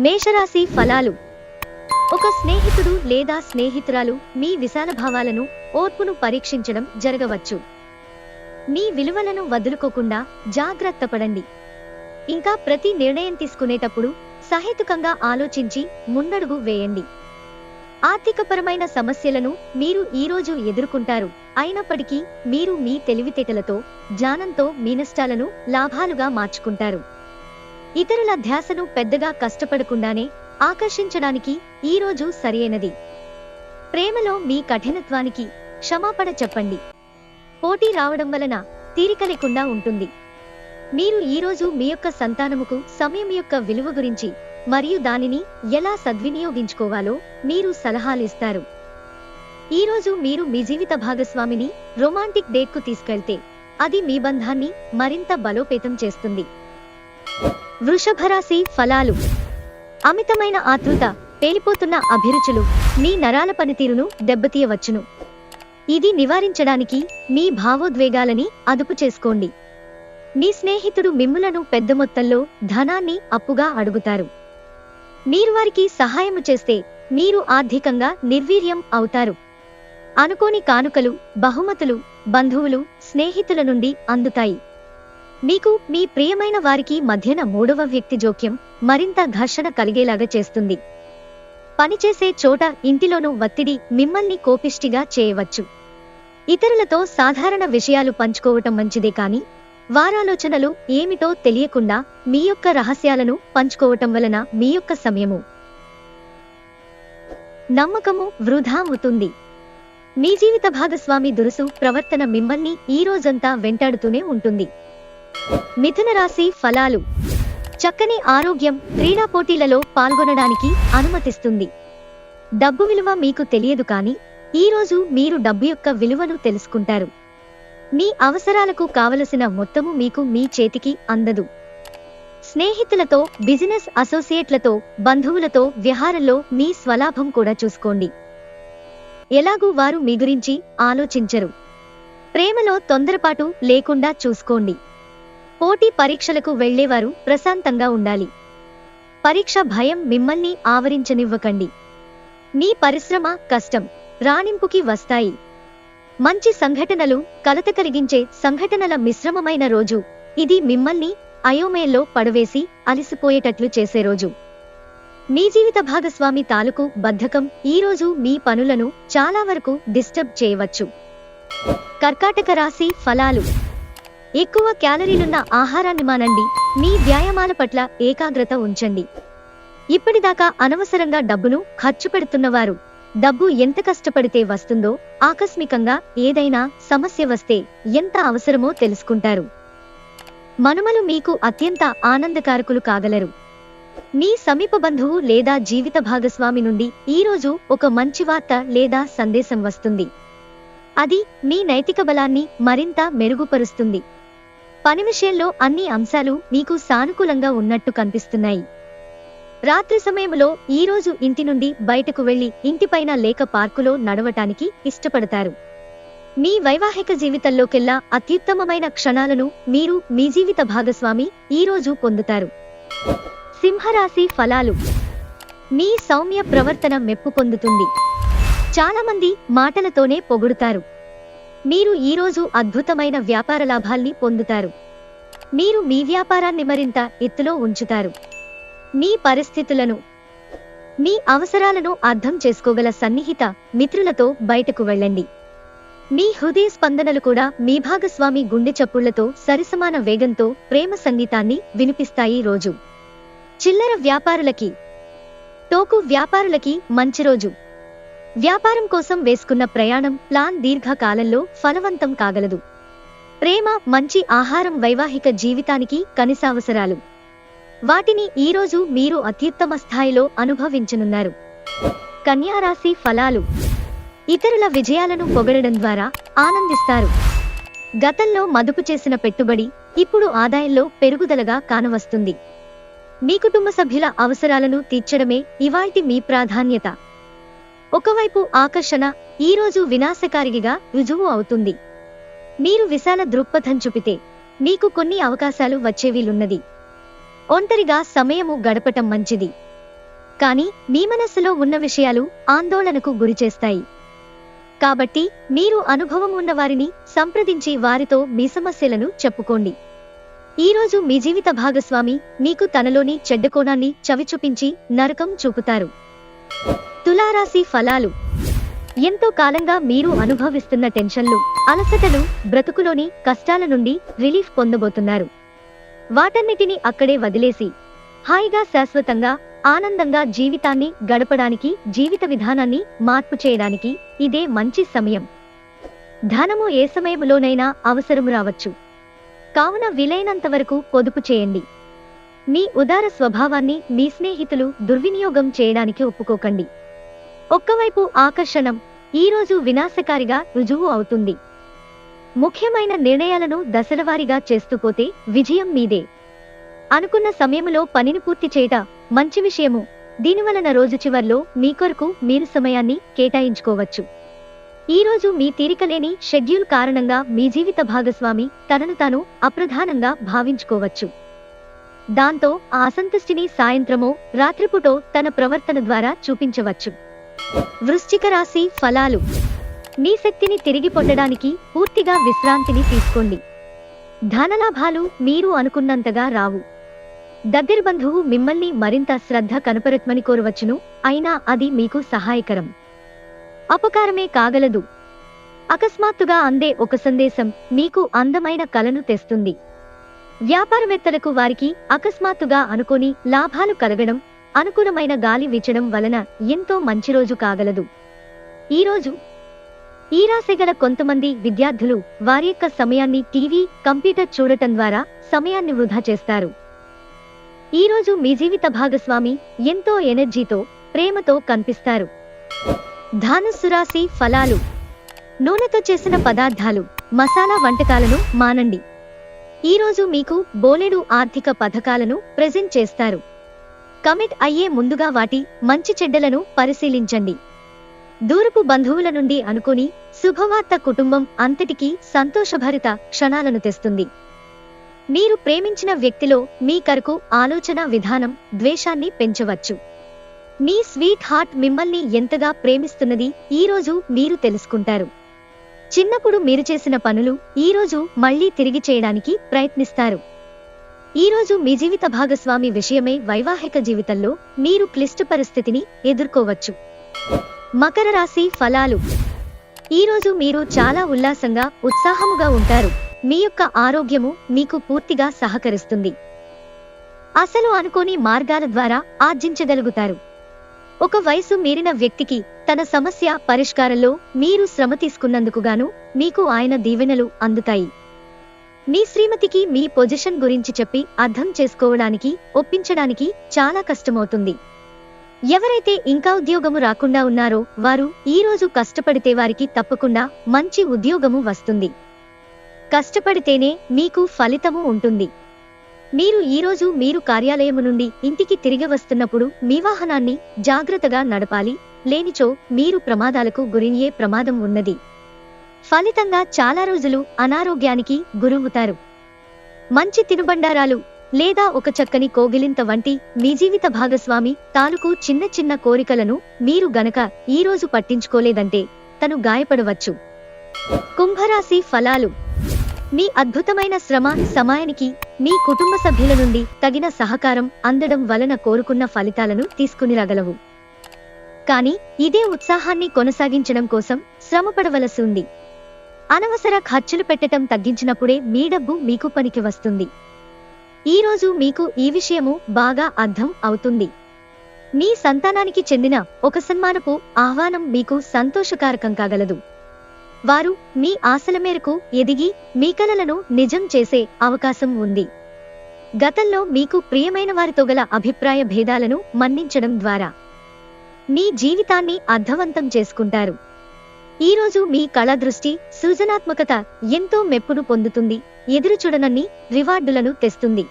మేషరాశి ఫలాలు. ఒక స్నేహితుడు లేదా స్నేహితురాలు మీ విశాల భావాలను, ఓర్పును పరీక్షించడం జరగవచ్చు. మీ విలువలను వదులుకోకుండా జాగ్రత్త పడండి. ఇంకా ప్రతి నిర్ణయం తీసుకునేటప్పుడు సహేతుకంగా ఆలోచించి ముందడుగు వేయండి. ఆర్థికపరమైన సమస్యలను మీరు ఈరోజు ఎదుర్కొంటారు. అయినప్పటికీ మీరు మీ తెలివితేటలతో, జ్ఞానంతో మీ నష్టాలను లాభాలుగా మార్చుకుంటారు. ఇతరుల ధ్యాసను పెద్దగా కష్టపడకుండానే ఆకర్షించడానికి ఈరోజు సరియైనది. ప్రేమలో మీ కఠినత్వానికి క్షమాపణ చెప్పండి. పోటీ రావడం వలన తీరిక లేకుండా ఉంటుంది. మీరు ఈరోజు మీ యొక్క సంతానముకు సమయం యొక్క విలువ గురించి మరియు దానిని ఎలా సద్వినియోగించుకోవాలో మీరు సలహాలిస్తారు. ఈరోజు మీరు మీ జీవిత భాగస్వామిని రొమాంటిక్ డేట్కు తీసుకెళ్తే అది మీ బంధాన్ని మరింత బలోపేతం చేస్తుంది. వృషభరాశి ఫలాలు. అమితమైన ఆతృత, పేలిపోతున్న అభిరుచులు మీ నరాల పనితీరును దెబ్బతీయవచ్చును. ఇది నివారించడానికి మీ భావోద్వేగాలని అదుపు చేసుకోండి. మీ స్నేహితుడు మిమ్ములను పెద్ద మొత్తంలో ధనాన్ని అప్పుగా అడుగుతారు. మీరు వారికి సహాయము చేస్తే మీరు ఆర్థికంగా నిర్వీర్యం అవుతారు. అనుకోని కానుకలు, బహుమతులు బంధువులు, స్నేహితుల నుండి అందుతాయి. మీకు మీ ప్రియమైన వారికి మధ్యన మూడవ వ్యక్తి జోక్యం మరింత ఘర్షణ కలిగేలాగా చేస్తుంది. పనిచేసే చోట, ఇంటిలోనూ ఒత్తిడి మిమ్మల్ని కోపిష్టిగా చేయవచ్చు. ఇతరులతో సాధారణ విషయాలు పంచుకోవటం మంచిదే, కానీ వారాలోచనలు ఏమిటో తెలియకుండా మీ యొక్క రహస్యాలను పంచుకోవటం వలన మీ యొక్క సమయము, నమ్మకము వృధా అవుతుంది. మీ జీవిత భాగస్వామి దురుసు ప్రవర్తన మిమ్మల్ని ఈ రోజంతా వెంటాడుతూనే ఉంటుంది. మిథున రాశి ఫలాలు. చక్కని ఆరోగ్యం క్రీడా పోటీలలో పాల్గొనడానికి అనుమతిస్తుంది. డబ్బు విలువ మీకు తెలియదు, కానీ ఈరోజు మీరు డబ్బు యొక్క విలువను తెలుసుకుంటారు. మీ అవసరాలకు కావలసిన మొత్తము మీకు మీ చేతికి అందదు. స్నేహితులతో, బిజినెస్ అసోసియేట్లతో, బంధువులతో వ్యవహారంలో మీ స్వలాభం కూడా చూసుకోండి. ఎలాగూ వారు మీ గురించి ఆలోచించరు. ప్రేమలో తొందరపాటు లేకుండా చూసుకోండి. పోటీ పరీక్షలకు వెళ్లేవారు ప్రశాంతంగా ఉండాలి. పరీక్ష భయం మిమ్మల్ని ఆవరించనివ్వకండి. మీ పరిశ్రమ, కష్టం రాణింపుకి వస్తాయి. మంచి సంఘటనలు, కలత కలిగించే సంఘటనల మిశ్రమమైన రోజు ఇది. మిమ్మల్ని అయోమయంలో పడవేసి అలసిపోయేటట్లు చేసే రోజు. మీ జీవిత భాగస్వామి తాలూకు బద్ధకం ఈరోజు మీ పనులను చాలా వరకు డిస్టర్బ్ చేయవచ్చు. కర్కాటక రాశి ఫలాలు. ఎక్కువ క్యాలరీలున్న ఆహారాన్ని మానండి. మీ వ్యాయామాల పట్ల ఏకాగ్రత ఉంచండి. ఇప్పటిదాకా అనవసరంగా డబ్బును ఖర్చు పెడుతున్నవారు, డబ్బు ఎంత కష్టపడితే వస్తుందో, ఆకస్మికంగా ఏదైనా సమస్య వస్తే ఎంత అవసరమో తెలుసుకుంటారు. మనుమలు మీకు అత్యంత ఆనందకారకులు కాగలరు. మీ సమీప బంధువు లేదా జీవిత భాగస్వామి నుండి ఈరోజు ఒక మంచి వార్త లేదా సందేశం వస్తుంది. అది మీ నైతిక బలాన్ని మరింత మెరుగుపరుస్తుంది. పని విషయంలో అన్ని అంశాలు మీకు సానుకూలంగా ఉన్నట్టు కనిపిస్తున్నాయి. రాత్రి సమయంలో ఈరోజు ఇంటి నుండి బయటకు వెళ్లి ఇంటిపైన లేక పార్కులో నడవటానికి ఇష్టపడతారు. మీ వైవాహిక జీవితంలోకెల్లా అత్యుత్తమమైన క్షణాలను మీరు మీ జీవిత భాగస్వామి ఈరోజు పొందుతారు. సింహరాశి ఫలాలు. మీ సౌమ్య ప్రవర్తన మెప్పు పొందుతుంది. చాలామంది మాటలతోనే పొగుడుతారు. మీరు ఈరోజు అద్భుతమైన వ్యాపార లాభాల్ని పొందుతారు. మీరు మీ వ్యాపారాన్ని మరింత ఎత్తులో ఉంచుతారు. మీ పరిస్థితులను, మీ అవసరాలను అర్థం చేసుకోగల సన్నిహిత మిత్రులతో బయటకు వెళ్ళండి. మీ హృదయ స్పందనలు కూడా మీ భాగస్వామి గుండె చప్పుళ్లతో సరిసమాన వేగంతో ప్రేమ సంగీతాన్ని వినిపిస్తాయి. రోజు చిల్లర వ్యాపారులకి, టోకు వ్యాపారులకి మంచి రోజు. వ్యాపారం కోసం వేసుకున్న ప్రయాణం ప్లాన్ దీర్ఘకాలంలో ఫలవంతం కాగలదు. ప్రేమ, మంచి ఆహారం వైవాహిక జీవితానికి కనీసావసరాలు. వాటిని ఈరోజు మీరు అత్యుత్తమ స్థాయిలో అనుభవించనున్నారు. కన్యారాశి ఫలాలు. ఇతరుల విజయాలను పొగడడం ద్వారా ఆనందిస్తారు. గతంలో మదుపు చేసిన పెట్టుబడి ఇప్పుడు ఆదాయంలో పెరుగుదలగా కానవస్తుంది. మీ కుటుంబ సభ్యుల అవసరాలను తీర్చడమే ఇవాల్టి మీ ప్రాధాన్యత. ఒకవైపు ఆకర్షణ ఈరోజు వినాశకారిగా రుజువు అవుతుంది. మీరు విశాల దృక్పథం చూపితే మీకు కొన్ని అవకాశాలు వచ్చే వీలున్నది. ఒంటరిగా సమయము గడపటం మంచిది. కానీ మీ మనస్సులో ఉన్న విషయాలు ఆందోళనకు గురిచేస్తాయి. కాబట్టి మీరు అనుభవం ఉన్నవారిని సంప్రదించి వారితో మీ సమస్యలను చెప్పుకోండి. ఈరోజు మీ జీవిత భాగస్వామి మీకు తనలోని చెడ్డ కోణాన్ని చవిచూపించి నరకం చూపుతారు. తులారాశి ఫలాలు. ఎంతో కాలంగా మీరు అనుభవిస్తున్న టెన్షన్లు, అలసటలు, బ్రతుకులోని కష్టాల నుండి రిలీఫ్ పొందబోతున్నారు. వాటన్నిటినీ అక్కడే వదిలేసి హాయిగా శాశ్వతంగా ఆనందంగా జీవితాన్ని గడపడానికి, జీవిత విధానాన్ని మార్పు చేయడానికి ఇదే మంచి సమయం. ధనము ఏ సమయంలోనైనా అవసరం రావచ్చు. కావున వీలైనంతవరకు పొదుపు చేయండి. మీ ఉదార స్వభావాన్ని మీ స్నేహితులు దుర్వినియోగం చేయడానికి ఒప్పుకోకండి. ఒక్కవైపు ఆకర్షణం ఈరోజు వినాశకారిగా రుజువు అవుతుంది. ముఖ్యమైన నిర్ణయాలను దశలవారీగా చేస్తూ పోతే విజయం మీదే. అనుకున్న సమయంలో పనిని పూర్తి చేయట మంచి విషయము. దీనివలన రోజు చివర్లో మీ కొరకు మీరు సమయాన్ని కేటాయించుకోవచ్చు. ఈరోజు మీ తీరికలేని షెడ్యూల్ కారణంగా మీ జీవిత భాగస్వామి తనను తాను అప్రధానంగా భావించుకోవచ్చు. దాంతో ఆ అసంతుష్టిని సాయంత్రమో రాత్రిపూటో తన ప్రవర్తన ద్వారా చూపించవచ్చు. వృశ్చిక రాశి ఫలాలు. మీ శక్తిని తిరిగి పొందడానికి పూర్తిగా విశ్రాంతిని తీసుకోండి. ధనలాభాలు మీరు అనుకున్నంతగా రావు. దగ్గరి బంధువు మిమ్మల్ని మరింత శ్రద్ధ కనపరత్మని కోరవచ్చును, అయినా అది మీకు సహాయకరం. అపకారమే కాగలదు. అకస్మాత్తుగా అందే ఒక సందేశం మీకు అందమైన కలను తెస్తుంది. వ్యాపారవేత్తలకు వారికి అకస్మాత్తుగా అనుకోని లాభాలు కలగడం, అనుకూలమైన గాలి వీచడం వలన ఎంతో మంచి రోజు కాగలదు. ఈరోజు ఈ రాశి గల కొంతమంది విద్యార్థులు వారి యొక్క సమయాన్ని టీవీ, కంప్యూటర్ చూడటం ద్వారా సమయాన్ని వృధా చేస్తారు. ఈరోజు మీ జీవిత భాగస్వామి ఎంతో ఎనర్జీతో, ప్రేమతో కనిపిస్తారు. ధనుస్సు రాశి ఫలాలు. నూనెతో చేసిన పదార్థాలు, మసాలా వంటకాలను మానండి. ఈరోజు మీకు బోలెడు ఆర్థిక పథకాలను ప్రెజెంట్ చేస్తారు. కమిట్ అయ్యే ముందుగా వాటి మంచి చెడ్డలను పరిశీలించండి. దూరపు బంధువుల నుండి అనుకోని శుభవార్త కుటుంబం అంతటికీ సంతోషభరిత క్షణాలను తెస్తుంది. మీరు ప్రేమించిన వ్యక్తిలో మీ కొరకు ఆలోచన విధానం ద్వేషాన్ని పెంచవచ్చు. మీ స్వీట్ హార్ట్ మిమ్మల్ని ఎంతగా ప్రేమిస్తున్నది ఈరోజు మీరు తెలుసుకుంటారు. చిన్నప్పుడు మీరు చేసిన పనులు ఈరోజు మళ్లీ తిరిగి చేయడానికి ప్రయత్నిస్తారు. ఈరోజు మీ జీవిత భాగస్వామి విషయమై వైవాహిక జీవితంలో మీరు క్లిష్ట పరిస్థితిని ఎదుర్కోవచ్చు. మకర రాశి ఫలాలు. ఈరోజు మీరు చాలా ఉల్లాసంగా, ఉత్సాహముగా ఉంటారు. మీ యొక్క ఆరోగ్యము మీకు పూర్తిగా సహకరిస్తుంది. అసలు అనుకోని మార్గాల ద్వారా ఆర్జించగలుగుతారు. ఒక వయసు మీరిన వ్యక్తికి తన సమస్య పరిష్కారంలో మీరు శ్రమ తీసుకున్నందుకుగాను మీకు ఆయన దీవెనలు అందుతాయి. మీ శ్రీమతికి మీ పొజిషన్ గురించి చెప్పి అర్థం చేసుకోవడానికి, ఒప్పించడానికి చాలా కష్టమవుతుంది. ఎవరైతే ఇంకా ఉద్యోగము రాకుండా ఉన్నారో వారు ఈరోజు కష్టపడితే వారికి తప్పకుండా మంచి ఉద్యోగము వస్తుంది. కష్టపడితేనే మీకు ఫలితము ఉంటుంది. మీరు ఈరోజు మీరు కార్యాలయము నుండి ఇంటికి తిరిగి వస్తున్నప్పుడు మీ వాహనాన్ని జాగ్రత్తగా నడపాలి, లేనిచో మీరు ప్రమాదాలకు గురయ్యే ప్రమాదం ఉన్నది. ఫలితంగా చాలా రోజులు అనారోగ్యానికి గురవుతారు. మంచి తినుబండారాలు లేదా ఒక చక్కని కోగిలింత వంటి మీ జీవిత భాగస్వామి తాలూకు చిన్న చిన్న కోరికలను మీరు గనక ఈరోజు పట్టించుకోలేదంటే తను గాయపడవచ్చు. కుంభరాశి ఫలాలు. మీ అద్భుతమైన శ్రమ సమయానికి మీ కుటుంబ సభ్యుల నుండి తగిన సహకారం అందడం వలన కోరుకున్న ఫలితాలను తీసుకునిరాగలవు. కానీ ఇదే ఉత్సాహాన్ని కొనసాగించడం కోసం శ్రమపడవలసి ఉంది. అనవసర ఖర్చులు పెట్టడం తగ్గించినప్పుడే మీ డబ్బు మీకు పనికి వస్తుంది. ఈరోజు మీకు ఈ విషయము బాగా అర్థం అవుతుంది. మీ సంతానానికి చెందిన ఒక సన్మానపు ఆహ్వానం మీకు సంతోషకారకం కాగలదు. వారు మీ ఆశల మేరకు ఎదిగి మీ కలలను నిజం చేసే అవకాశం ఉంది. గతంలో మీకు ప్రియమైన వారితో గల అభిప్రాయ భేదాలను మన్నించడం ద్వారా మీ జీవితాన్ని అర్థవంతం చేసుకుంటారు. ఈరోజు మీ కళా దృష్టి, సృజనాత్మకత ఎంతో మెప్పును పొందుతుంది. ఎదురుచూడనన్ని రివార్డులను తెస్తుంది.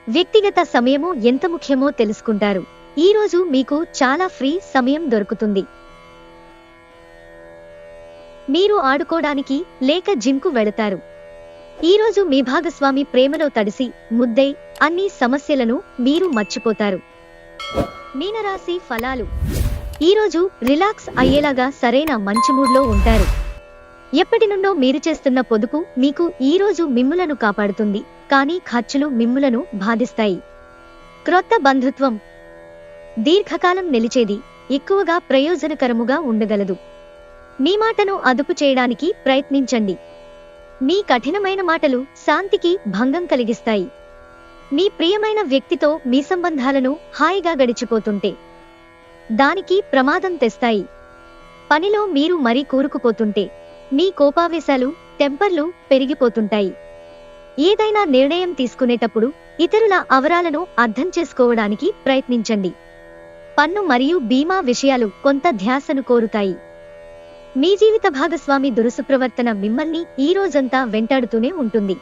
వ్యక్తిగత సమయము ఎంత ముఖ్యమో తెలుసుకుంటారు. ఈరోజు మీకు చాలా ఫ్రీ సమయం దొరుకుతుంది. మీరు ఆడుకోవడానికి లేక జిమ్కు వెళతారు. ఈరోజు మీ భాగస్వామి ప్రేమలో తడిసి ముద్దై అన్ని సమస్యలను మీరు మర్చిపోతారు. మీనరాశి ఫలాలు. ఈరోజు రిలాక్స్ అయ్యేలాగా సరైన మంచి మూడ్లో ఉంటారు. ఎప్పటి నుండో మీరు చేస్తున్న పొదుపు మీకు ఈరోజు మిమ్ములను కాపాడుతుంది, కానీ ఖర్చులు మిమ్ములను బాధిస్తాయి. క్రొత్త బంధుత్వం దీర్ఘకాలం నిలిచేది, ఎక్కువగా ప్రయోజనకరముగా ఉండగలదు. మీ మాటను అదుపు చేయడానికి ప్రయత్నించండి. మీ కఠినమైన మాటలు శాంతికి భంగం కలిగిస్తాయి. మీ ప్రియమైన వ్యక్తితో మీ సంబంధాలను హాయిగా గడిచిపోతుంటే దానికి ప్రమాదం తెస్తాయి. పనిలో మీరు మరీ కూరుకుపోతుంటే మీ కోపావేశాలు, టెంపర్లు పెరిగిపోతుంటాయి. ఏదైనా నిర్ణయం తీసుకునేటప్పుడు ఇతరుల అవరాలను అర్థం చేసుకోవడానికి ప్రయత్నించండి. పన్ను మరియు బీమా విషయాలు కొంత ధ్యాసను కోరుతాయి. మీ జీవిత భాగస్వామి దురుసు ప్రవర్తన మిమ్మల్ని ఈ రోజంతా వెంటాడుతూనే ఉంటుంది.